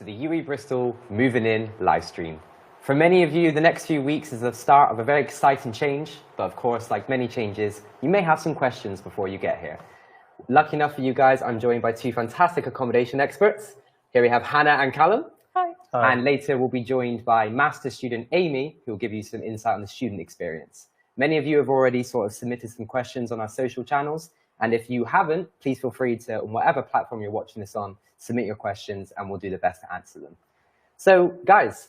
to the UWE Bristol Moving In Livestream. For many of you, the next few weeks is the start of a very exciting change, but of course, like many changes, you may have some questions before you get here. Lucky enough for you guys, I'm joined by two fantastic accommodation experts. Here we have Hannah and Callum. Hi. Hi. And later we'll be joined by master student Amy, who will give you some insight on the student experience. Many of you have already sort of submitted some questions on our social channels. And if you haven't, please feel free to, on whatever platform you're watching this on, submit your questions and we'll do the best to answer them. So guys,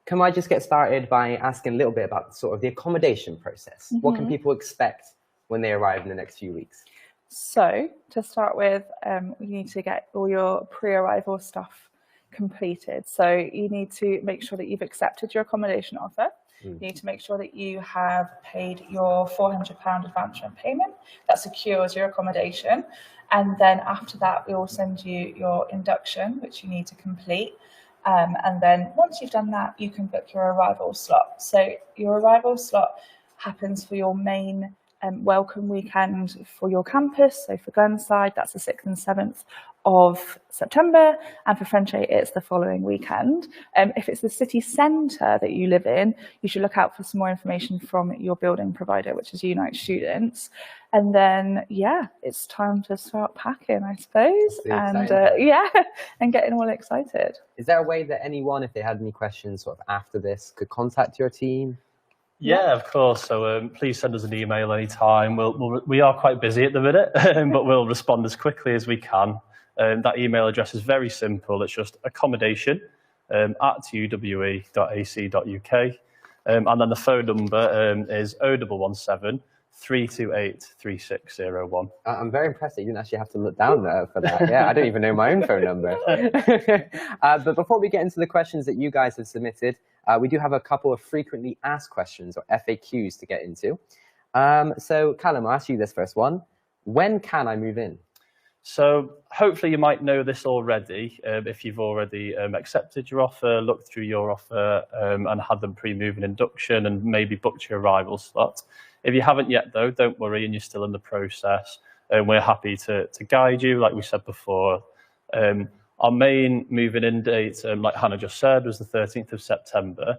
can I just get started by asking a little bit about sort of the accommodation process? Mm-hmm. What can people expect when they arrive in the next few weeks? So to start with, you need to get all your pre-arrival stuff completed. So you need to make sure that you've accepted your accommodation offer. You need to make sure that you have paid your £400 advance rent payment. That secures your accommodation. And then after that, we will send you your induction, which you need to complete. And then once you've done that, you can book your arrival slot. So your arrival slot happens for your main welcome weekend for your campus. So for Glenside, that's the 6th and 7th of September, and for Frenchay, it's the following weekend. If it's the city centre that you live in, you should look out for some more information from your building provider, which is Unite Students. And then, yeah, it's time to start packing, I suppose, and and getting all excited. Is there a way that anyone, if they had any questions sort of after this, could contact your team? Yeah, of course. So please send us an email anytime. We are quite busy at the minute, but we'll respond as quickly as we can. That email address is very simple. It's just accommodation at uwe.ac.uk. And then the phone number is 0117 328 3601. I'm very impressed that you didn't actually have to look down there for that. Yeah, I don't even know my own phone number. But before we get into the questions that you guys have submitted, we do have a couple of frequently asked questions, or FAQs, to get into. So Callum, I'll ask you this first one. When can I move in? So hopefully you might know this already, if you've already accepted your offer, looked through your offer and had the pre-move and induction and maybe booked your arrival slot. If you haven't yet though, don't worry, and you're still in the process. We're happy to guide you, like we said before. Our main moving in date, like Hannah just said, was the 13th of September.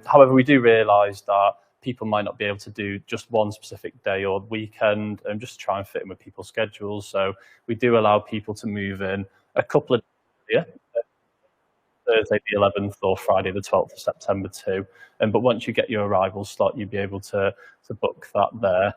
However, we do realise that people might not be able to do just one specific day or weekend and just try and fit in with people's schedules. So we do allow people to move in a couple of days, Thursday the 11th or Friday the 12th of September too. But once you get your arrival slot, you'll be able to book that there.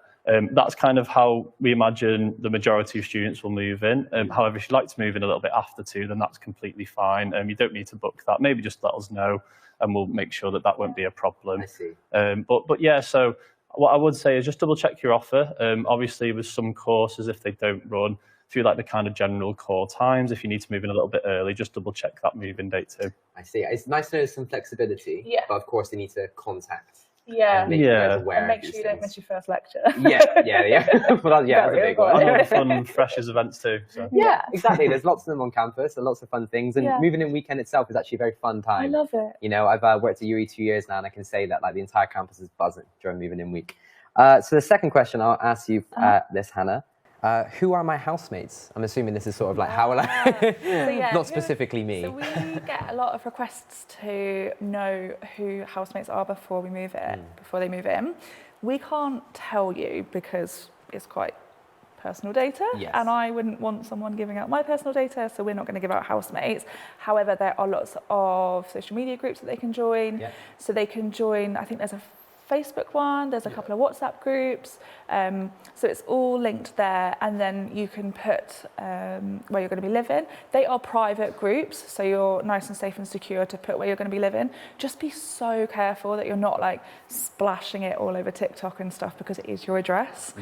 That's kind of how we imagine the majority of students will move in. However, if you'd like to move in a little bit after too, then that's completely fine. You don't need to book that. Maybe just let us know and we'll make sure that won't be a problem. I see. But yeah, so what I would say is just double check your offer. Obviously with some courses, if they don't run through like the kind of general core times, if you need to move in a little bit early, just double check that move-in date too. I see. It's nice to know there's some flexibility, but of course they need to contact. And make you guys aware and make sure you don't miss your first lecture. Well, that's a big one. And fun freshers events too. So. Yeah, exactly. There's lots of them on campus, and lots of fun things. And moving in weekend itself is actually a very fun time. I love it. You know, I've worked at UWE 2 years now, and I can say that like the entire campus is buzzing during moving in week. So the second question I'll ask you, this Hannah. Who are my housemates? I'm assuming this is sort of like how will I, not specifically me. So we get a lot of requests to know who housemates are before we move in, before they move in. We can't tell you because it's quite personal data, and I wouldn't want someone giving out my personal data, so we're not going to give out housemates. However, there are lots of social media groups that they can join. So they can join, I think there's a Facebook one, there's a couple of WhatsApp groups, so it's all linked there, and then you can put where you're going to be living. They are private groups, so you're nice and safe and secure to put where you're going to be living. Just be so careful that you're not like splashing it all over TikTok and stuff, because it is your address.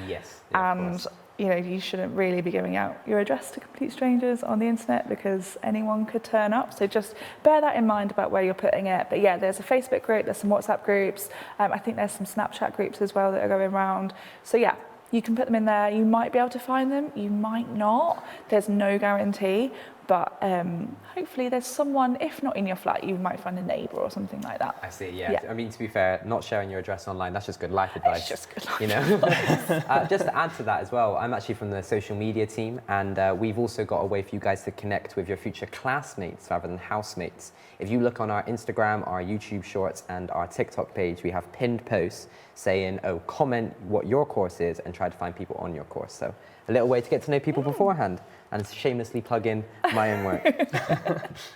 And you know, you shouldn't really be giving out your address to complete strangers on the internet, because anyone could turn up. So just bear that in mind about where you're putting it. But yeah, there's a Facebook group, there's some WhatsApp groups. I think there's some Snapchat groups as well that are going around. So yeah, you can put them in there. You might be able to find them, you might not. There's no guarantee, but hopefully there's someone, if not in your flat, you might find a neighbour or something like that. I see, yeah. I mean, to be fair, not sharing your address online, that's just good life advice. It's just good life advice. Just to add to that as well, I'm actually from the social media team, and we've also got a way for you guys to connect with your future classmates rather than housemates. If you look on our Instagram, our YouTube shorts, and our TikTok page, we have pinned posts saying, oh, comment what your course is and try to find people on your course. So a little way to get to know people beforehand and shamelessly plug in my own work.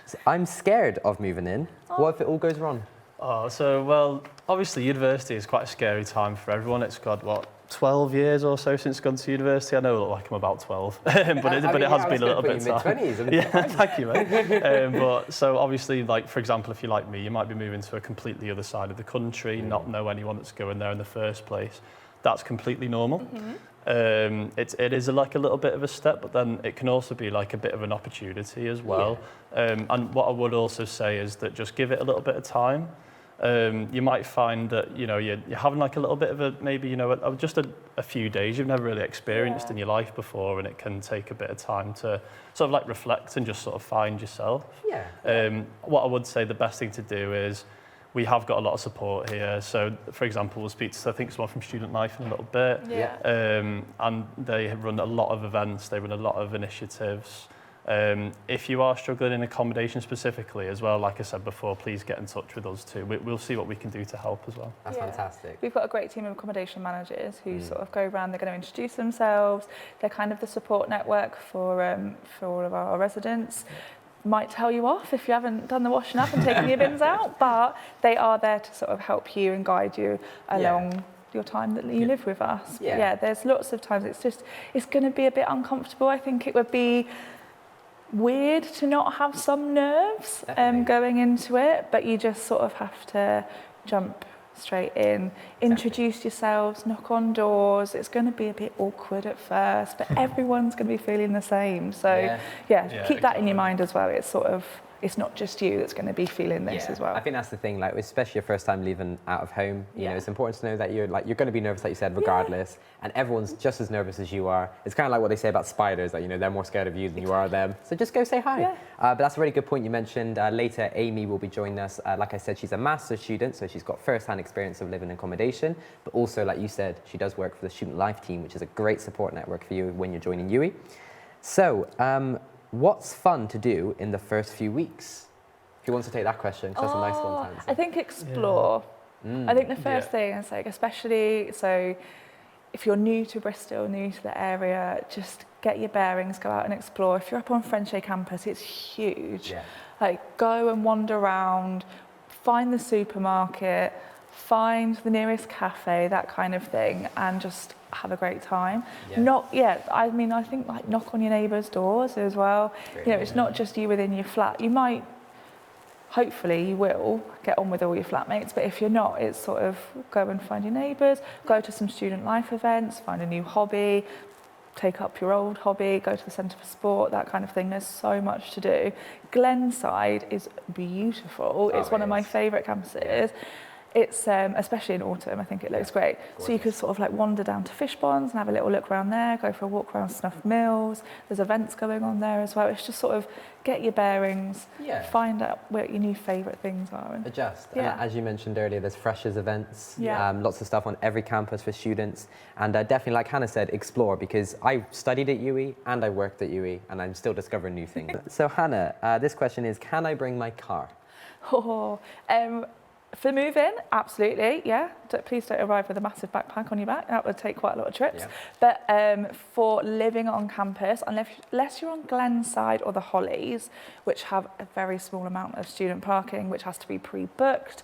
So I'm scared of moving in. What if it all goes wrong? Well, obviously university is quite a scary time for everyone. It's got, 12 years or so since gone to university. I know I look like I'm about 12, but it has been a little bit of time. Yeah, thank you, mate. But so obviously, like, for example, if you're like me, you might be moving to a completely other side of the country, not know anyone that's going there in the first place. That's completely normal. It is like a little bit of a step, but then it can also be like a bit of an opportunity as well. And what I would also say is that just give it a little bit of time. You might find that, you're having like a little bit of just a few days you've never really experienced in your life before, and it can take a bit of time to sort of like reflect and just sort of find yourself. What I would say the best thing to do is, we have got a lot of support here. So, for example, we'll speak to, I think, someone from Student Life in a little bit. And they run a lot of events, they run a lot of initiatives. If you are struggling in accommodation specifically as well, like I said before, please get in touch with us too. We'll see what we can do to help as well. That's fantastic. We've got a great team of accommodation managers who sort of go around, they're going to introduce themselves. They're kind of the support network for all of our residents. Might tell you off if you haven't done the washing up and taken your bins out, but they are there to sort of help you and guide you along your time that you live with us. There's lots of times it's going to be a bit uncomfortable. I think it would be weird to not have some nerves going into it, but you just sort of have to jump straight in, introduce yourselves, knock on doors. It's going to be a bit awkward at first, but everyone's going to be feeling the same. So keep that in your mind as well. It's sort of, it's not just you that's going to be feeling this as well. I think that's the thing, like, especially your first time leaving out of home, you know, it's important to know that you're going to be nervous, like you said, regardless, and everyone's just as nervous as you are. It's kind of like what they say about spiders, that, they're more scared of you than you are of them. So just go say hi. But that's a really good point you mentioned. Later, Amy will be joining us. Like I said, she's a master's student, so she's got first-hand experience of living in accommodation, but also, like you said, she does work for the Student Life team, which is a great support network for you when you're joining UWE. So, what's fun to do in the first few weeks? Who wants to take that question? Because that's a nice one to answer. I think explore. I think the first thing is, like, especially, so if you're new to Bristol, new to the area, just get your bearings, go out and explore. If you're up on Frenchay campus, it's huge. Like, go and wander around, find the supermarket, find the nearest cafe, that kind of thing, and just have a great time. I think, like, knock on your neighbours' doors as well. It's not just you within your flat. You might, hopefully you will get on with all your flatmates, but if you're not, it's sort of go and find your neighbours, go to some Student Life events, find a new hobby, take up your old hobby, go to the Centre for Sport, that kind of thing. There's so much to do. Glenside is beautiful. It's one of my favourite campuses. It's, especially in autumn, I think it looks great. Gorgeous. So you could sort of like wander down to fish ponds and have a little look around there, go for a walk around Snuff Mills. There's events going on there as well. It's just sort of get your bearings, find out where your new favourite things are. And adjust. And as you mentioned earlier, there's freshers events, lots of stuff on every campus for students. And definitely, like Hannah said, explore, because I studied at UWE and I worked at UWE and I'm still discovering new things. So Hannah, this question is, can I bring my car? For move-in, absolutely, Please don't arrive with a massive backpack on your back. That would take quite a lot of trips. But for living on campus, unless you're on Glenside or the Hollies, which have a very small amount of student parking, which has to be pre-booked,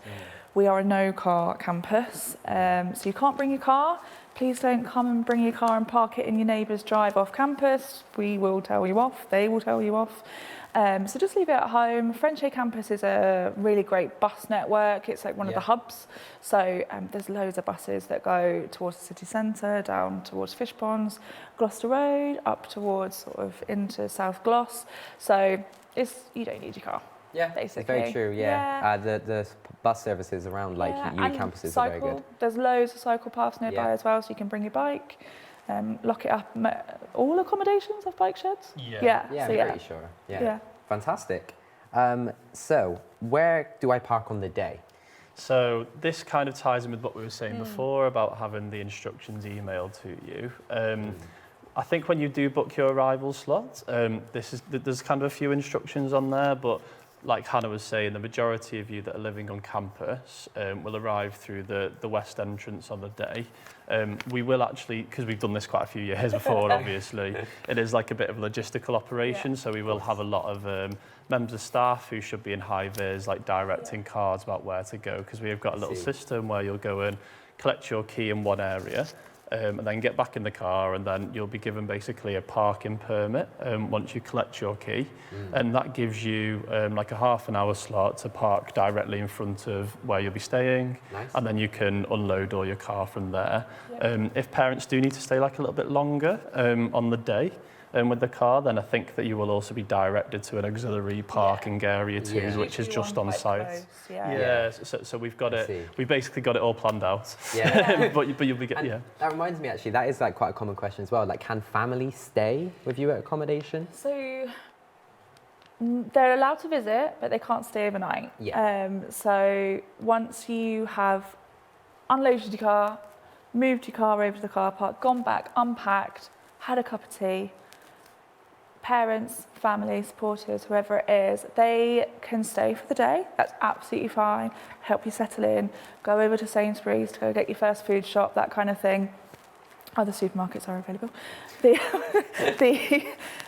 we are a no-car campus. So you can't bring your car. Please don't come and bring your car and park it in your neighbour's drive off campus. We will tell you off. They will tell you off. So just leave it at home. Frenchay campus is a really great bus network. It's like one of the hubs. So there's loads of buses that go towards the city centre, down towards Fish Ponds, Gloucester Road, up towards sort of into South Gloss. So you don't need your car. Basically. It's very true, the bus services around like UWE campuses are very good. There's loads of cycle paths nearby as well, so you can bring your bike, lock it up. All accommodations have bike sheds? I'm pretty sure. Fantastic. So where do I park on the day? So this kind of ties in with what we were saying before about having the instructions emailed to you. I think when you do book your arrival slot, there's kind of a few instructions on there, but like Hannah was saying, the majority of you that are living on campus will arrive through the west entrance on the day. We will actually, because we've done this quite a few years before, obviously, it is like a bit of a logistical operation, so we will have a lot of members of staff who should be in high-vis, like directing cars about where to go, because we have got a little system where you'll go and collect your key in one area, and then get back in the car, and then you'll be given basically a parking permit once you collect your key, and that gives you like a half an hour slot to park directly in front of where you'll be staying, and then you can unload all your car from there. If parents do need to stay like a little bit longer on the day with the car, then I think that you will also be directed to an auxiliary parking area too, which is just on site. So we've got it. We basically got it all planned out. but you'll be getting. That reminds me, actually, that is like quite a common question as well. Like, can family stay with you at accommodation? So they're allowed to visit, but they can't stay overnight. So once you have unloaded your car, moved your car over to the car park, gone back, unpacked, had a cup of tea, parents, family, supporters, whoever it is, they can stay for the day. That's absolutely fine. Help you settle in. Go over to Sainsbury's to go get your first food shop, that kind of thing. Other supermarkets are available. Then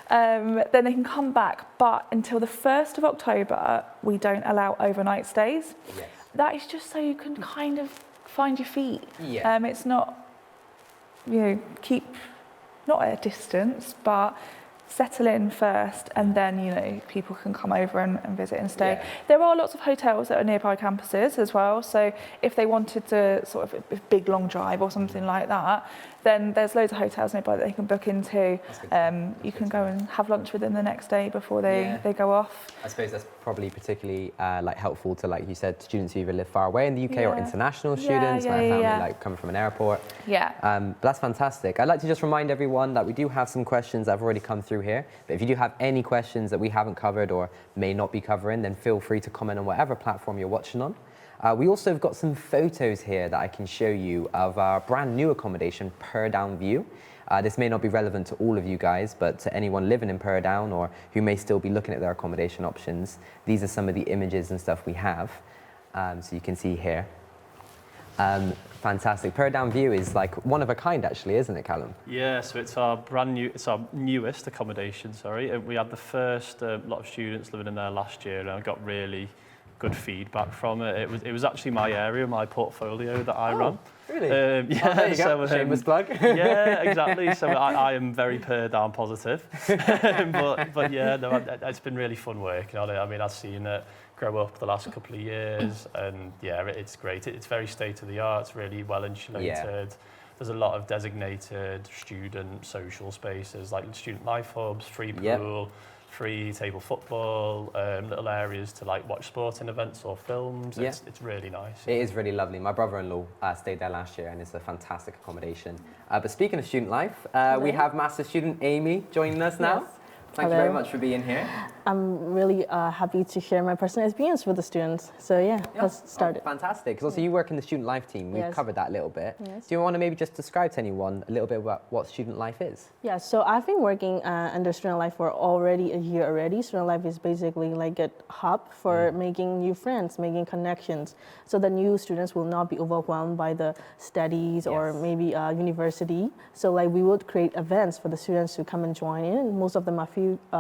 they can come back. But until the 1st of October, we don't allow overnight stays. That is just so you can kind of find your feet. It's not, keep, not at a distance, but settle in first, and then people can come over and visit and stay. There are lots of hotels that are nearby campuses as well, so if they wanted to sort of a big long drive or something like that, then there's loads of hotels nearby that they can book into. You can go and have lunch with them the next day before they go off. I suppose that's probably particularly like helpful to, like you said, students who either live far away in the UK or international students, my family like coming from an airport. But that's fantastic. I'd like to just remind everyone that we do have some questions that have already come through here, but if you do have any questions that we haven't covered or may not be covering, then feel free to comment on whatever platform you're watching on. We also have got some photos here that I can show you of our brand new accommodation, Purdown View. This may not be relevant to all of you guys, but to anyone living in Purdown or who may still be looking at their accommodation options, these are some of the images and stuff we have. So you can see here. Fantastic. Purdown View is like one of a kind, actually, isn't it, Callum? Yeah, so it's our newest accommodation, sorry. We had the first lot of students living in there last year, and I got really good feedback from it. It was actually my area, my portfolio that I run. Really? There you go. So, shameless plug. Yeah, exactly. So I am very Purdown positive. but yeah, no, it's been really fun working on it. I mean, I've seen it grow up the last couple of years, and yeah, it's great. It's very state of the art. It's really well insulated. There's a lot of designated student social spaces, like student life hubs, free pool, free table football, little areas to like watch sporting events or films. It's really nice. It is really lovely. My brother-in-law stayed there last year, and it's a fantastic accommodation. But speaking of student life, we have master student Amy joining us now. Thank you very much for being here. I'm really happy to share my personal experience with the students. So let's start it. Fantastic. Because also you work in the student life team. We've covered that a little bit. Do you want to maybe just describe to anyone a little bit about what student life is? Yeah, so I've been working under student life for already a year already. Student life is basically like a hub for making new friends, making connections. So the new students will not be overwhelmed by the studies or maybe university. So like we would create events for the students to come and join in. Most of them are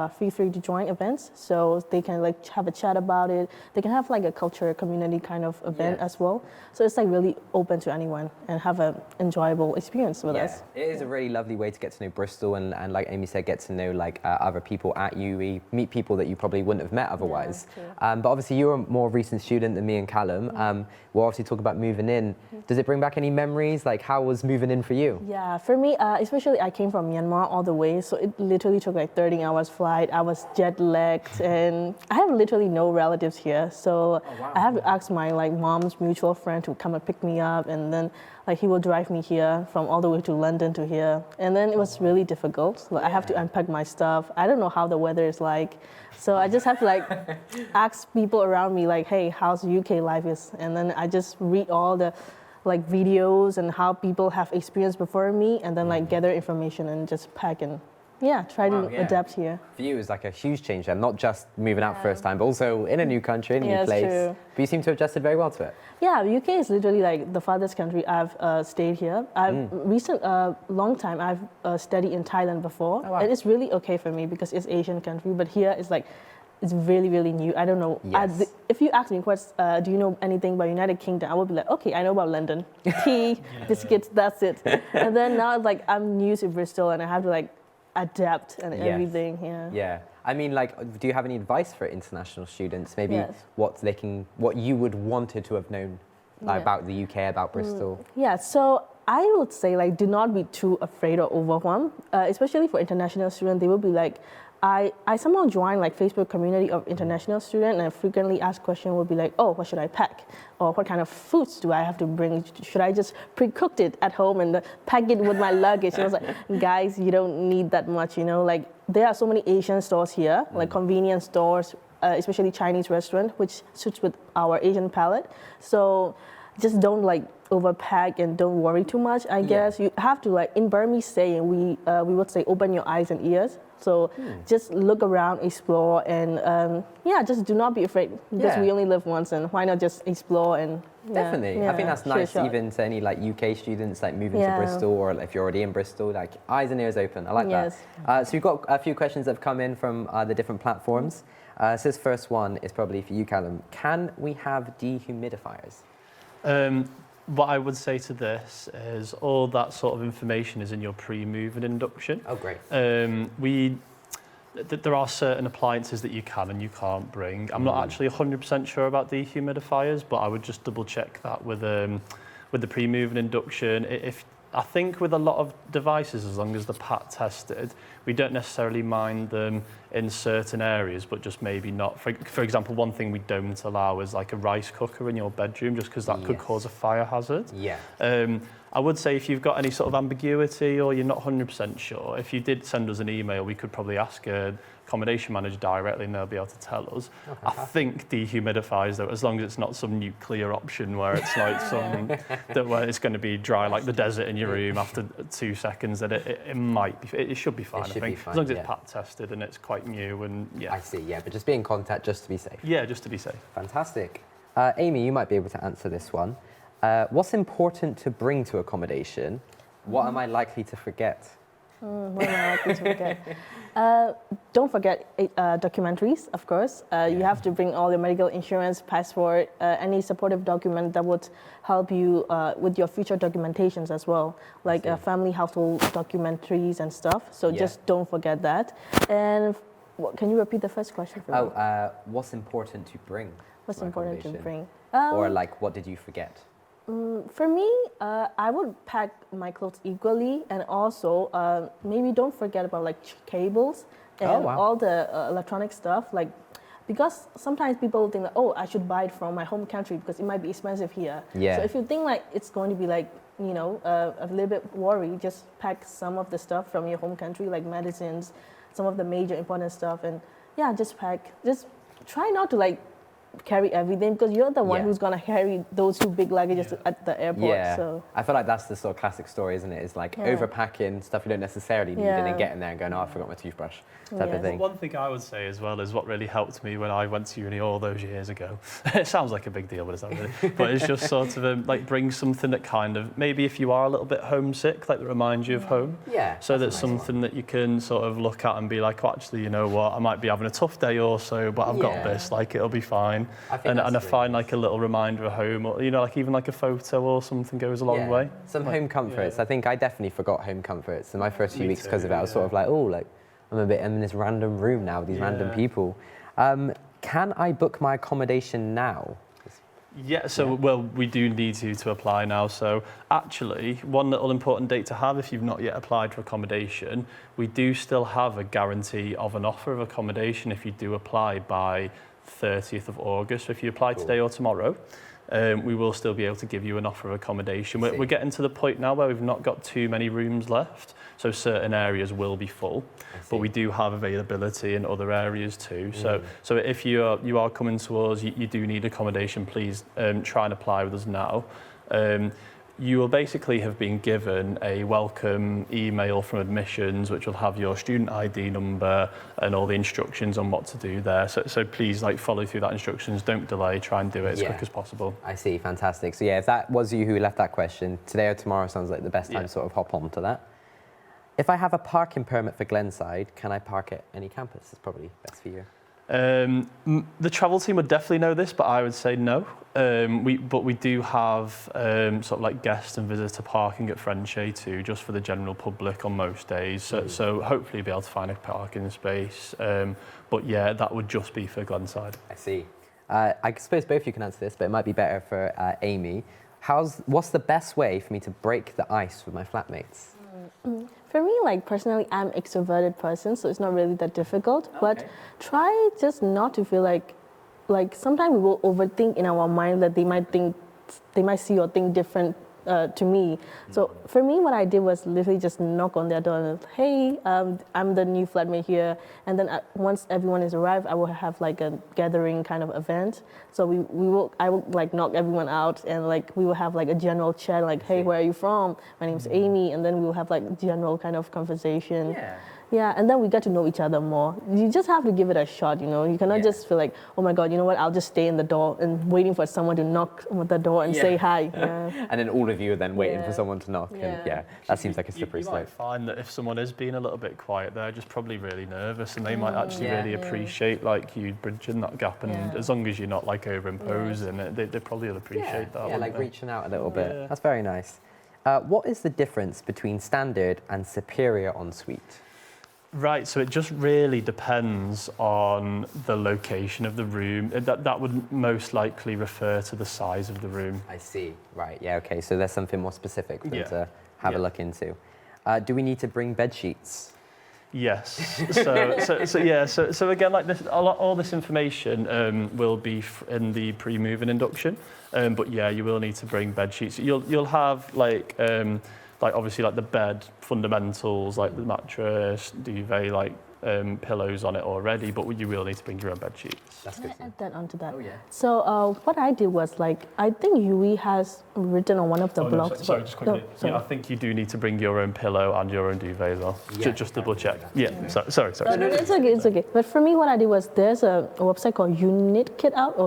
free to join events, so they can like have a chat about it. They can have like a culture community kind of event as well. So it's like really open to anyone and have an enjoyable experience with us. It is a really lovely way to get to know Bristol and like Amy said, get to know like other people at UWE, meet people that you probably wouldn't have met otherwise. But obviously you're a more recent student than me and Callum. We'll obviously talk about moving in. Does it bring back any memories? Like how was moving in for you? Yeah, for me, especially I came from Myanmar all the way, so it literally took like 30 14-hour flight. I was jet lagged, and I have literally no relatives here. So I have to ask my like mom's mutual friend to come and pick me up, and then like he will drive me here from all the way to London to here. And then it was really difficult. Like, I have to unpack my stuff. I don't know how the weather is like. So I just have to like ask people around me like, hey, how's UK life is? And then I just read all the like videos and how people have experienced before me, and then like gather information and just pack and try to adapt here. For you, it was like a huge change then, not just moving out first time, but also in a new country, in a new place. True. But you seem to have adjusted very well to it. Yeah, UK is literally like the farthest country I've stayed here. Long time I've studied in Thailand before, and it's really okay for me because it's Asian country. But here it's like it's really, really new. I don't know. Yes. If you ask me, do you know anything about United Kingdom? I would be like, okay, I know about London. Tea, biscuits, that's it. And then now it's like I'm new to Bristol and I have to like adapt and everything. Yeah. I mean, like, do you have any advice for international students? Maybe what you would wanted to have known about the UK, about Bristol? So I would say like do not be too afraid or overwhelmed, especially for international students. They will be like, I somehow joined like Facebook community of international students, and I frequently asked question would be like, oh, what should I pack? Or what kind of foods do I have to bring? Should I just pre-cooked it at home and pack it with my luggage? I was like, guys, you don't need that much, you know, like there are so many Asian stores here, like convenience stores, especially Chinese restaurant, which suits with our Asian palate. So just don't like overpack and don't worry too much. I guess you have to like in Burmese saying we would say open your eyes and ears. So just look around, explore, and just do not be afraid because we only live once, and why not just explore and definitely. I think that's nice even to any like UK students like moving to Bristol, or if you're already in Bristol, like eyes and ears open. I like that. So we've got a few questions that have come in from the different platforms. So this first one is probably for you, Callum. Can we have dehumidifiers? What I would say to this is all that sort of information is in your pre-moving induction. Oh, great. There are certain appliances that you can and you can't bring. I'm not actually 100% sure about dehumidifiers, but I would just double check that with the pre-moving induction. I think with a lot of devices, as long as they're PAT tested, we don't necessarily mind them in certain areas, but just maybe not. For example, one thing we don't allow is like a rice cooker in your bedroom, just because that could cause a fire hazard. Yeah. I would say if you've got any sort of ambiguity or you're not 100% sure, if you did send us an email, we could probably ask a accommodation manager directly and they'll be able to tell us. Okay, I think dehumidifiers, though, as long as it's not some nuclear option where it's like where it's going to be dry like the desert in your room after 2 seconds, that it might be, it should be fine, I think. As long as it's PAT tested and it's quite new and I see, but just be in contact just to be safe. Yeah, just to be safe. Fantastic. Amy, you might be able to answer this one. What's important to bring to accommodation? What am I likely to forget? What am I likely to forget? Don't forget documentaries, of course. You have to bring all your medical insurance, passport, any supportive document that would help you with your future documentations as well, like family household documentaries and stuff. So just don't forget that. And can you repeat the first question for me? What's important to bring? What's important to bring? Or like, what did you forget? For me, I would pack my clothes equally, and also maybe don't forget about like cables and all the electronic stuff. Like, because sometimes people think that, oh, I should buy it from my home country because it might be expensive here. Yeah. So if you think like it's going to be like, you know, a little bit worry, just pack some of the stuff from your home country, like medicines, some of the major important stuff, and just pack. Just try not to like carry everything because you're the one who's gonna carry those 2 big luggages at the airport. Yeah, so I feel like that's the sort of classic story, isn't it? It's like overpacking stuff you don't necessarily need and then getting there and going, oh, I forgot my toothbrush, type of thing. One thing I would say as well is what really helped me when I went to uni all those years ago. It sounds like a big deal, but it's not really. But it's just sort of like bring something that kind of, maybe if you are a little bit homesick, like that reminds you of home. Yeah. So that's something that you can sort of look at and be like, oh, actually, you know what, I might be having a tough day or so, but I've got this, like it'll be fine. And I find like a little reminder of home, or you know, like even like a photo or something goes a long way. Some home comforts. I think I definitely forgot home comforts in my first few weeks because of it. I was sort of like, oh, like I'm in this random room now with these random people. Can I book my accommodation now? Yeah, so well, we do need you to apply now. So actually, one little important date to have if you've not yet applied for accommodation, we do still have a guarantee of an offer of accommodation if you do apply by 30th of August. So if you apply today or tomorrow, we will still be able to give you an offer of accommodation. We're getting to the point now where we've not got too many rooms left, so certain areas will be full, but we do have availability in other areas too. So if you are coming to us, you do need accommodation, please try and apply with us now. You will basically have been given a welcome email from admissions, which will have your student ID number and all the instructions on what to do there. So please follow through that instructions, don't delay, try and do it as quick as possible. I see, fantastic. So yeah, if that was you who left that question, today or tomorrow sounds like the best time to sort of hop on to that. If I have a parking permit for Glenside, can I park at any campus? It's probably best for you. The travel team would definitely know this, but I would say no. But we do have sort of like guest and visitor parking at Frenchay too, just for the general public on most days. So hopefully you'll be able to find a parking space. But yeah, that would just be for Glenside. I see. I suppose both of you can answer this, but it might be better for Amy. What's the best way for me to break the ice with my flatmates? For me, personally, I'm an extroverted person, so it's not really that difficult. Okay. But try just not to feel like sometimes we will overthink in our mind that they might see or think different to me. So for me, what I did was literally just knock on their door and, hey, I'm the new flatmate here. And then once everyone is arrived, I will have a gathering kind of event. So I will knock everyone out and we will have a general chat hey, where are you from? My name's Amy. And then we will have general kind of conversation. Yeah, and then we get to know each other more. You just have to give it a shot, You cannot just feel oh my God, you know what? I'll just stay in the door and waiting for someone to knock on the door and say hi. Yeah. And then all of you are then waiting for someone to knock. And that seems like a slippery slope. You might find that if someone is being a little bit quiet, they're just probably really nervous, and they might actually really appreciate you bridging that gap. And as long as you're not overimposing, they probably will appreciate that. Yeah, reaching out a little bit. Yeah. That's very nice. What is the difference between standard and superior ensuite? Right, so it just really depends on the location of the room. That would most likely refer to the size of the room. I see. Right, yeah, okay. So there's something more specific for them to have a look into. Do we need to bring bed sheets? Yes. So again, this, all this information will be in the pre-move and induction. But yeah, you will need to bring bed sheets. You'll have obviously the bed fundamentals, the mattress, duvet, pillows on it already, but you will need to bring your own bed sheets. That's good. Can I add that onto that? Oh yeah. So what I did was I think UWE has written on one of the blogs. No, sorry, just quickly. Yeah, I think you do need to bring your own pillow and your own duvet as well. Just double check. Sorry. No, it's okay. But for me, what I did was there's a website called Unique Kit Out.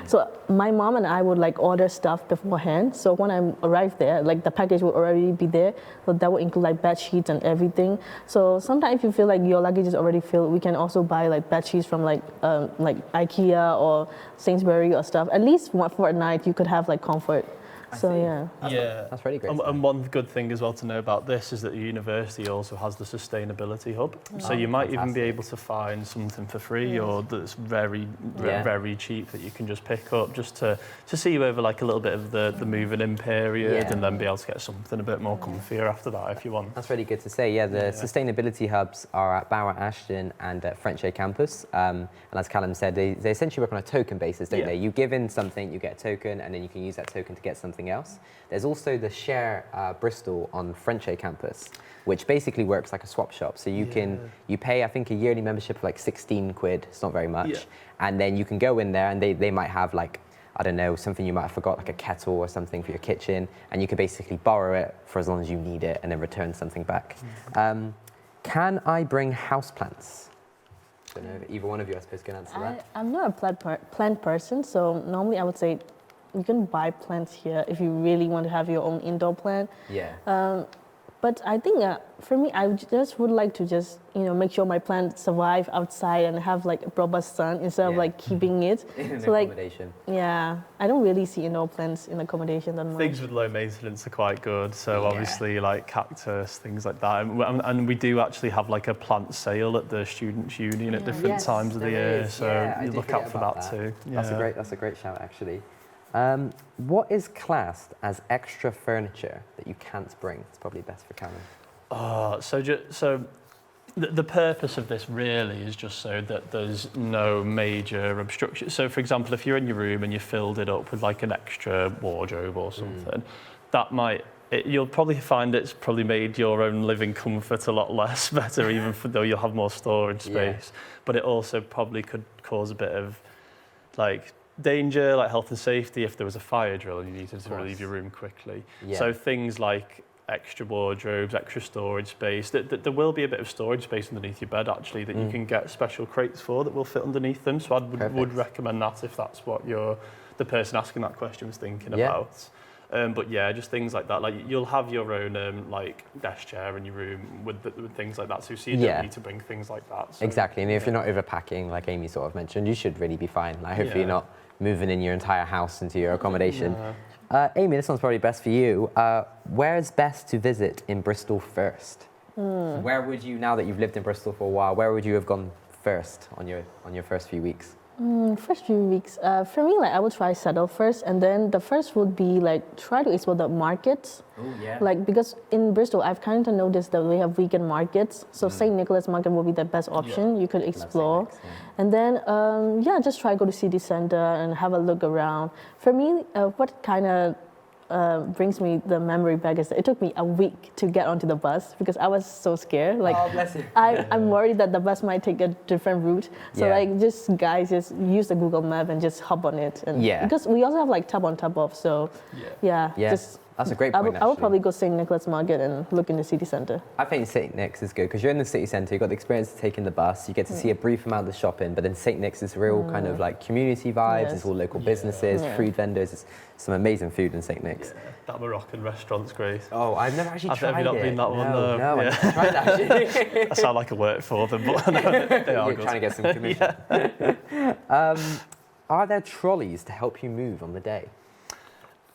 So my mom and I would order stuff beforehand. So when I arrived there, the package would already be there. So that would include bed sheets and everything. So sometimes if you feel your luggage is already filled, we can also buy bed sheets from IKEA or Sainsbury or stuff. At least for a night, you could have comfort. That's really great. And one good thing as well to know about this is that the university also has the sustainability hub. So you might even be able to find something for free or that's very cheap that you can just pick up just to see you over a little bit of the moving in period and then be able to get something a bit more comfier after that if you want. That's really good to say. Yeah, the sustainability hubs are at Bowra Ashton and at Frenchay campus. And as Callum said, they essentially work on a token basis, don't they? You give in something, you get a token, and then you can use that token to get something else. There's also the Share Bristol on Frenchay campus, which basically works like a swap shop. So you pay, I think, a yearly membership of 16 quid. It's not very much. And then you can go in there and they might have I don't know, something you might have forgot, a kettle or something for your kitchen. And you can basically borrow it for as long as you need it and then return something back. Can I bring houseplants? I don't know if either one of you, I suppose, can answer that. I'm not a plant person, so normally I would say you can buy plants here if you really want to have your own indoor plant. Yeah. But I think for me, I just would like to just, make sure my plants survive outside and have like a proper sun instead of like keeping it. In so accommodation. Yeah, I don't really see indoor plants in accommodation that much. Things with low maintenance are quite good. So obviously like cactus, things like that. And we do actually have like a plant sale at the Students' Union at different times of the year. So you look out for that too. Yeah. That's a great shout actually. What is classed as extra furniture that you can't bring? It's probably best for Cameron. So the purpose of this really is just so that there's no major obstruction. So for example, if you're in your room and you filled it up with like an extra wardrobe or something, you'll probably find it's probably made your own living comfort a lot less better, even though you'll have more storage space. But it also probably could cause a bit of like danger, like health and safety, if there was a fire drill and you needed to leave your room quickly. So things like extra wardrobes, extra storage space, there will be a bit of storage space underneath your bed actually that you can get special crates for that will fit underneath them. So I would recommend that if that's what the person asking that question was thinking about. But yeah, just things like that. Like you'll have your own like desk chair in your room with things like that. So you don't need to bring things like that. So, exactly. And if you're not overpacking, like Amy sort of mentioned, you should really be fine. Like hopefully you're not moving in your entire house into your accommodation. Amy, this one's probably best for you. Where is best to visit in Bristol first? Where would you, now that you've lived in Bristol for a while, where would you have gone first on your first few weeks? First few weeks, for me, like I would try settle first, and then the first would be like try to explore the markets. Like because in Bristol, I've kind of noticed that we have weekend markets. So St. Nicholas Market would be the best option you could explore, and then just try to go to city center and have a look around. For me, what kind of brings me the memory back is that it took me a week to get onto the bus because I was so scared. Like, bless you. I'm worried that the bus might take a different route. So like, just use the Google map and just hop on it. And because we also have like tap on tap off. So just. That's a great point, I would probably go St. Nicholas Market and look in the city centre. I think St. Nick's is good because you're in the city centre, you've got the experience of taking the bus, you get to see a brief amount of the shopping, but then St. Nick's is real kind of like community vibes, it's all local businesses, food vendors, it's some amazing food in St. Nick's. That Moroccan restaurant's great. Oh, I've never actually tried it. Have you not been that one though? No, I've never tried that actually. I sound like I work for them, but no, they are good. Trying to get some commission. Are there trolleys to help you move on the day?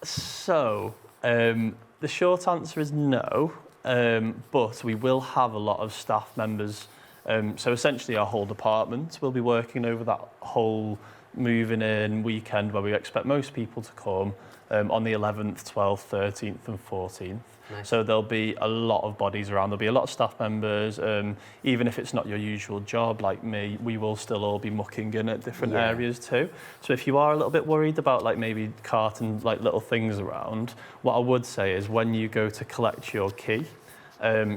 So, the short answer is no, but we will have a lot of staff members. So essentially our whole department will be working over that whole moving in weekend where we expect most people to come on the 11th, 12th, 13th and 14th. Nice. So there'll be a lot of bodies around. There'll be a lot of staff members. Even if it's not your usual job like me, we will still all be mucking in at different areas too. So if you are a little bit worried about like maybe carting like little things around, what I would say is when you go to collect your key,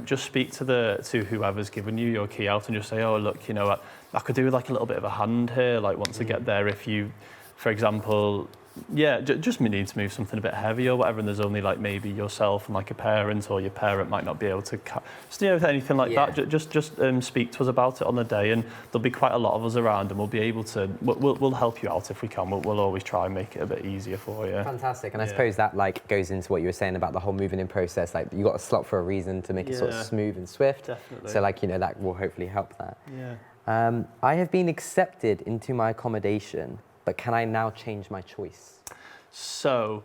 just speak to whoever's given you your key out and just say, oh look, I could do with like a little bit of a hand here, like once I get there, if you, for example, just need to move something a bit heavy or whatever, and there's only like maybe yourself and like a parent, or your parent might not be able to, anything like that. Just speak to us about it on the day, and there'll be quite a lot of us around, and we'll be able to, we'll help you out if we can. We'll always try and make it a bit easier for you. Fantastic, and I suppose that like goes into what you were saying about the whole moving in process. Like you got a slot for a reason to make it sort of smooth and swift. Definitely. So like that will hopefully help that. I have been accepted into my accommodation, but can I now change my choice? So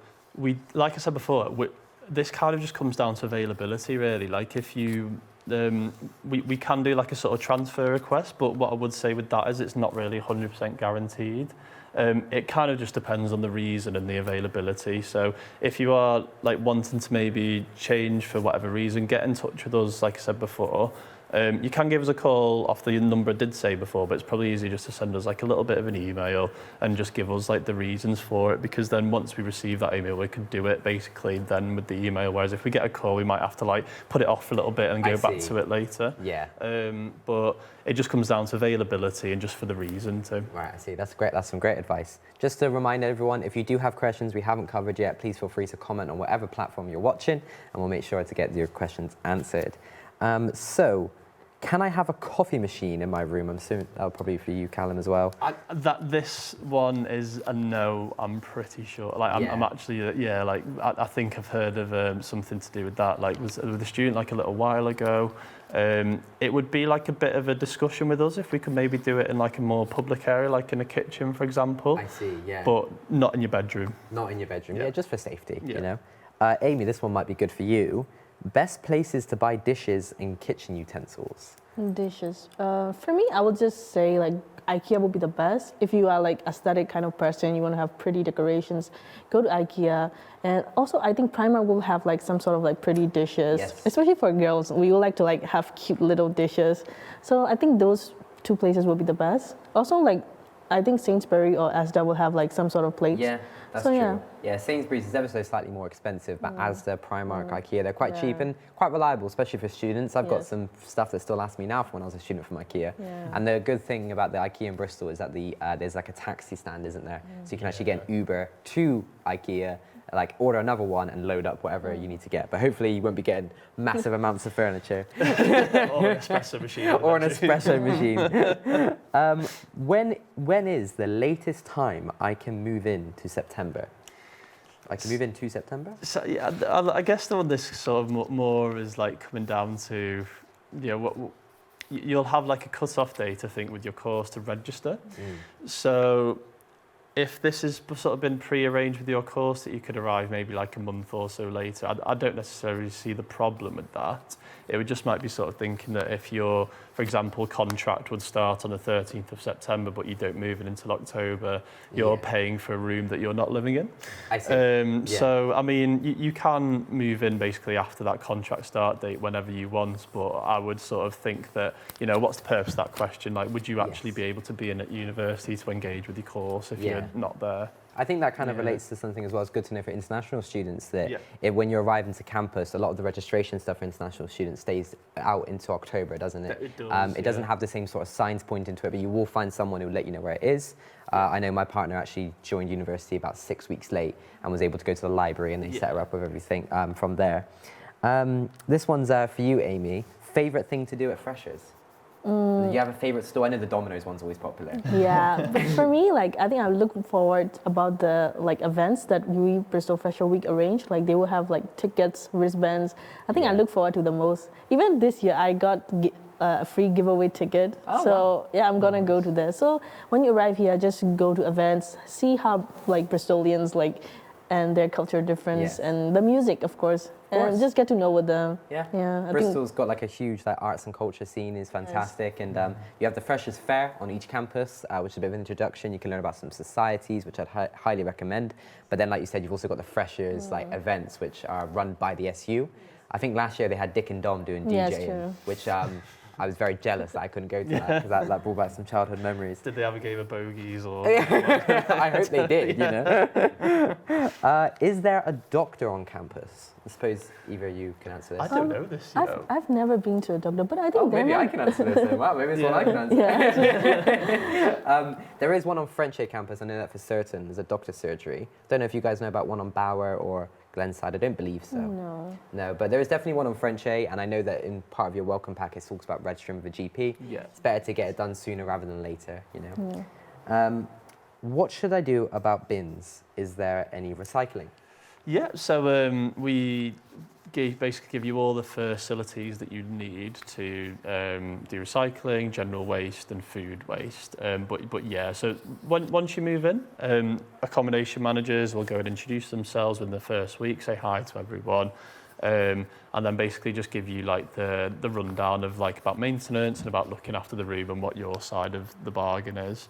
like I said before, this kind of just comes down to availability really. Like if you, we can do like a sort of transfer request, but what I would say with that is it's not really 100% guaranteed. It kind of just depends on the reason and the availability. So if you are like wanting to maybe change for whatever reason, get in touch with us, like I said before. You can give us a call off the number I did say before, but it's probably easier just to send us like a little bit of an email and just give us like the reasons for it, because then once we receive that email, we can do it basically then with the email. Whereas if we get a call, we might have to like put it off for a little bit and go back to it later. But it just comes down to availability and just for the reason too. Right, I see. That's great. That's some great advice. Just to remind everyone, if you do have questions we haven't covered yet, please feel free to comment on whatever platform you're watching, and we'll make sure to get your questions answered. So, can I have a coffee machine in my room? I'm assuming that'll probably be for you, Callum, as well. This one is a no, I'm pretty sure. Like, I'm actually, like, I think I've heard of something to do with that. Like, with a student, like, a little while ago. It would be, like, a bit of a discussion with us if we could maybe do it in, like, a more public area, like in a kitchen, for example. I see, yeah. But not in your bedroom. Not in your bedroom, yeah, just for safety, you know. Amy, this one might be good for you. Best places to buy dishes and kitchen utensils. Dishes. For me, I would just say like IKEA would be the best. If you are like aesthetic kind of person, you want to have pretty decorations, go to IKEA. And also, I think Primark will have like some sort of like pretty dishes, especially for girls. We would like to like have cute little dishes. So I think those two places will be the best. Also, like I think Sainsbury or Asda will have like some sort of plates. Yeah. That's true. Yeah, Sainsbury's is ever so slightly more expensive, but Asda, Primark, IKEA, they're quite cheap and quite reliable, especially for students. I've got some stuff that still lasts me now from when I was a student from IKEA. And the good thing about the IKEA in Bristol is that there's like a taxi stand, isn't there? So you can actually get an Uber to IKEA, like order another one and load up whatever you need to get. But hopefully you won't be getting massive amounts of furniture. Or an espresso machine. Or an espresso machine. When is the latest time I can move in to September? I can move in to September? So yeah, I guess the one this sort of more is like coming down to, you know, what you'll have like a cut-off date, I think, with your course to register. So if this has sort of been pre-arranged with your course that you could arrive maybe like a month or so later, I don't necessarily see the problem with that. It would just might be sort of thinking that if your, for example, contract would start on the 13th of September, but you don't move in until October, you're paying for a room that you're not living in. I see. So, I mean, you can move in basically after that contract start date whenever you want, but I would sort of think that, you know, what's the purpose of that question? Like, would you actually be able to be in at university to engage with your course if you're not there? I think that kind of relates to something as well. It's good to know for international students that when you arrive into campus, a lot of the registration stuff for international students stays out into October, doesn't it? It does, it doesn't have the same sort of signs pointing to it, but you will find someone who will let you know where it is. I know my partner actually joined university about 6 weeks late and was able to go to the library, and they set her up with everything from there. This one's for you, Amy. Favorite thing to do at Freshers? Do you have a favorite store? I know the Domino's one's always popular. Yeah, but for me, like I think I'm looking forward about the like events that UWE Bristol Fashion Week arrange. Like they will have like tickets, wristbands. I think I look forward to the most. Even this year, I got a free giveaway ticket. I'm gonna go to this. So when you arrive here, just go to events, see how like Bristolians like and their culture difference and the music, of course. And just get to know with them. I Bristol's got like a huge like arts and culture scene, is fantastic. And you have the Freshers Fair on each campus, which is a bit of an introduction. You can learn about some societies, which I'd highly recommend. But then, like you said, you've also got the Freshers like events, which are run by the SU. I think last year they had Dick and Dom doing DJing, which I was very jealous that I couldn't go to that, because that brought back some childhood memories. Did they have a game of bogeys or? I hope they did, you know. Is there a doctor on campus? I suppose either of you can answer this. I don't know this, you know. I've never been to a doctor, but I think maybe I can answer this then. Wow, maybe it's one I can answer. There is one on Frenchay campus, I know that for certain. There's a doctor's surgery. Don't know if you guys know about one on Bower or Glenside. I don't believe so. No, but there is definitely one on Frenchay, and I know that in part of your welcome pack it talks about registering with a GP. It's better to get it done sooner rather than later, you know. What should I do about bins? Is there any recycling? Yeah, so we basically give you all the facilities that you need to do recycling, general waste and food waste. But yeah, so once you move in, accommodation managers will go and introduce themselves in the first week, say hi to everyone, and then basically just give you like the rundown of like about maintenance and about looking after the room and what your side of the bargain is.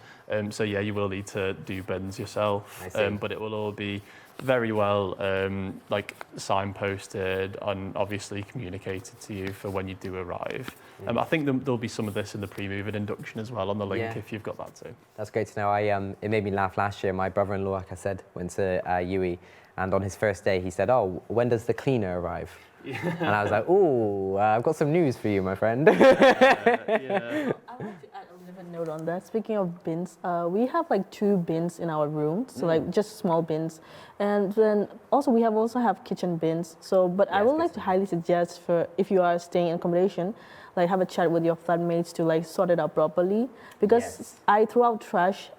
So yeah, you will need to do bins yourself, but it will all be very well like signposted and obviously communicated to you for when you do arrive. I think there'll be some of this in the pre-move induction as well on the link if you've got that too. That's great to know. It made me laugh last year. My brother-in-law, like I said, went to UWE, and on his first day he said, "Oh, when does the cleaner arrive?" And I was like, "Oh, I've got some news for you, my friend." I want to add a little note on that. Speaking of bins, we have like 2 bins in our room, so like just small bins, and then also we also have kitchen bins. So, but I would like to highly suggest for if you are staying in accommodation, like have a chat with your flatmates to like sort it out properly, because I throw out trash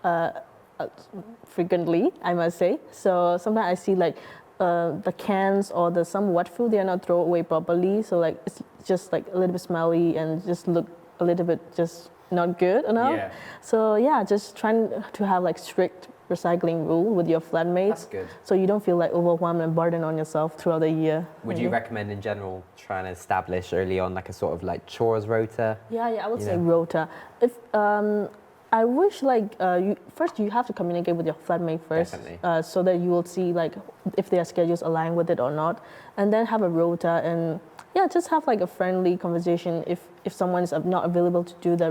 frequently, I must say. So sometimes I see like the cans or some wet food, they are not thrown away properly, so like it's just like a little bit smelly and just look a little bit just not good enough. Yeah. So yeah, just trying to have like strict recycling rule with your flatmates. That's good. So you don't feel like overwhelmed and burden on yourself throughout the year. Would you recommend in general trying to establish early on like a sort of like chores rota? Yeah, I would say rota. If I wish like first you have to communicate with your flatmate first, so that you will see like if their schedules align with it or not, and then have a rota and just have like a friendly conversation. If someone is not available to do the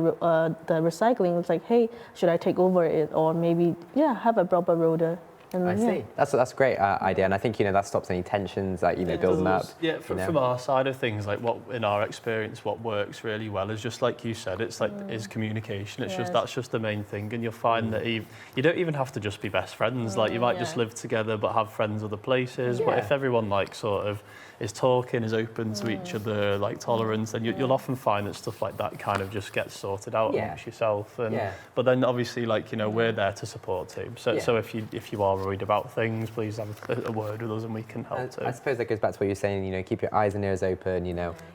recycling, it's like, hey, should I take over it, or maybe have a proper rota. And I see. That's a great idea, and I think that stops any tensions that building up. Yeah, from our side of things, like what in our experience, what works really well is just like you said, it's like is communication. It's just that's just the main thing, and you'll find that you don't even have to just be best friends. Like you might just live together, but have friends other places. But if everyone like sort of is talking, is open to each other, like tolerance, then you'll often find that stuff like that kind of just gets sorted out amongst yourself. And but then obviously like we're there to support too. So if you are worried about things, please have a word with us and we can help too. I suppose that goes back to what you're saying, keep your eyes and ears open,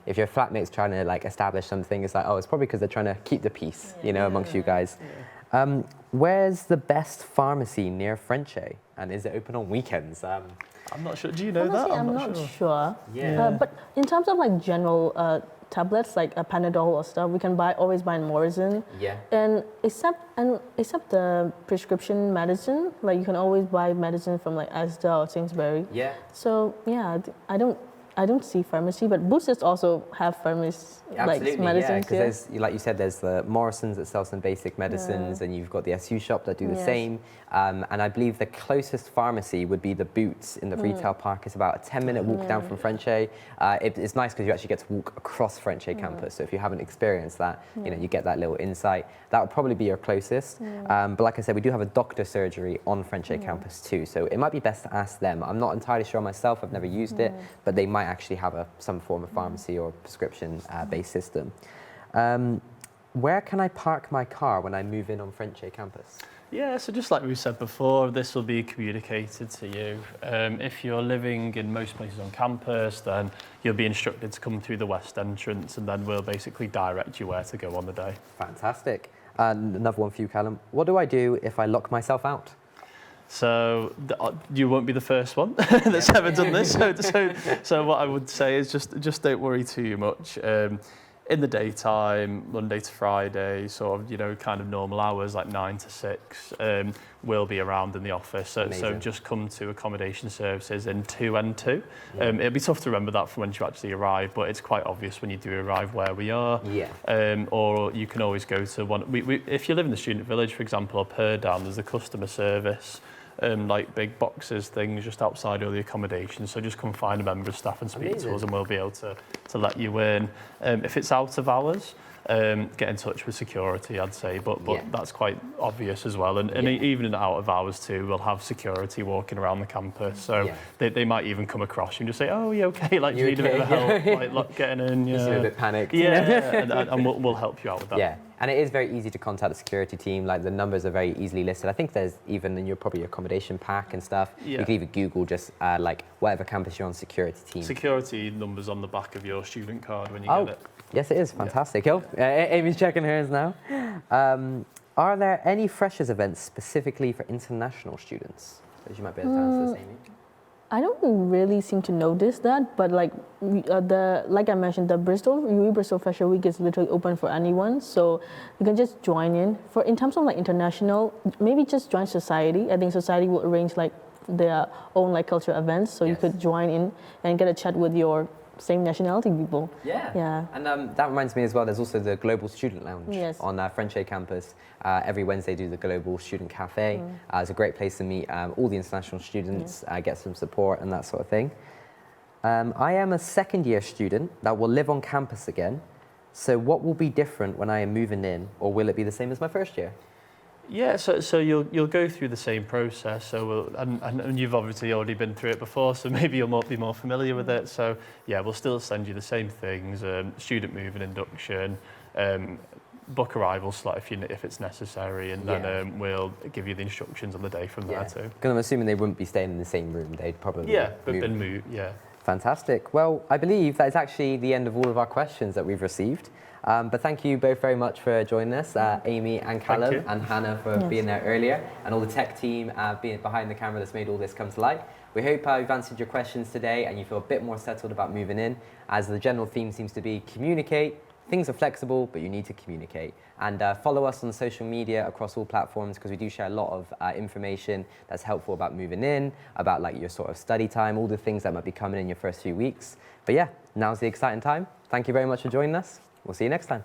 if your flatmate's trying to like establish something, it's like, oh, it's probably because they're trying to keep the peace, amongst you guys. Where's the best pharmacy near Frenchay, and is it open on weekends? I'm not sure. Do you know that? I'm not sure. Yeah. But in terms of like general tablets like a Panadol or stuff, we can always buy in Morrison. Yeah. And except the prescription medicine, like you can always buy medicine from like Asda or Sainsbury. Yeah. So yeah, I don't see pharmacy, but boosters also have pharmacies like medicines. Because like you said, there's the Morrisons that sell some basic medicines, and you've got the SU shop that do the same. And I believe the closest pharmacy would be the Boots in the retail park. It's about a 10-minute walk down from Frenchay. It's nice because you actually get to walk across Frenchay campus. So if you haven't experienced that, you get that little insight. That would probably be your closest. But like I said, we do have a doctor surgery on Frenchay campus too. So it might be best to ask them. I'm not entirely sure myself. I've never used it, but they might actually have some form of pharmacy or prescription-based system. Where can I park my car when I move in on Frenchay campus? Yeah, so just like we said before, this will be communicated to you. If you're living in most places on campus, then you'll be instructed to come through the west entrance, and then we'll basically direct you where to go on the day. Fantastic. Another one for you, Callum. What do I do if I lock myself out? So you won't be the first one that's ever done this. So what I would say is just don't worry too much. In the daytime, Monday to Friday, sort of, kind of normal hours, like 9 to 6, we'll be around in the office. So just come to accommodation services in 2N2. It'll be tough to remember that from when you actually arrive, but it's quite obvious when you do arrive where we are. Or you can always go to one. If you live in the student village, for example, or Purdown, there's the customer service. Like big boxes, things just outside all the accommodation. So just come find a member of staff and speak to us, and we'll be able to let you in. If it's out of hours, get in touch with security, I'd say, but that's quite obvious as well. And even in out of hours too, we'll have security walking around the campus. So they might even come across you and just say, "Oh, you okay? Like, you need a bit of help, like getting in." Just a bit panicked. And we'll help you out with that. Yeah. And it is very easy to contact the security team. Like the numbers are very easily listed. I think there's even in your probably accommodation pack and stuff. You can even Google just like whatever campus you're on, security team. Security numbers on the back of your student card when you get it. Yes, it is fantastic. Amy's checking hers now. Are there any freshers events specifically for international students? As you might be able to answer this, Amy. I don't really seem to notice that, but like like I mentioned, the UWE Bristol Fresher Week is literally open for anyone, so you can just join in. In terms of like international, maybe just join society. I think society will arrange like their own like cultural events, so you could join in and get a chat with your same nationality people. And that reminds me as well, there's also the Global Student Lounge on Frenchay campus. Every Wednesday do the Global Student Cafe. It's a great place to meet all the international students, get some support and that sort of thing. I am a second year student that will live on campus again. So what will be different when I am moving in, or will it be the same as my first year? Yeah, so you'll go through the same process. So and you've obviously already been through it before, so maybe you'll be more familiar with it. So yeah, we'll still send you the same things: student move and induction, book arrival slot if it's necessary, and then we'll give you the instructions on the day from there too. Because I'm assuming they wouldn't be staying in the same room; they'd probably move. Yeah. Fantastic. Well, I believe that is actually the end of all of our questions that we've received. But thank you both very much for joining us, Amy and Callum, and Hannah for being there earlier, and all the tech team being behind the camera that's made all this come to light. We hope we've answered your questions today and you feel a bit more settled about moving in, as the general theme seems to be communicate. Things are flexible, but you need to communicate. And follow us on social media across all platforms, because we do share a lot of information that's helpful about moving in, about like your sort of study time, all the things that might be coming in your first few weeks. But yeah, now's the exciting time. Thank you very much for joining us. We'll see you next time.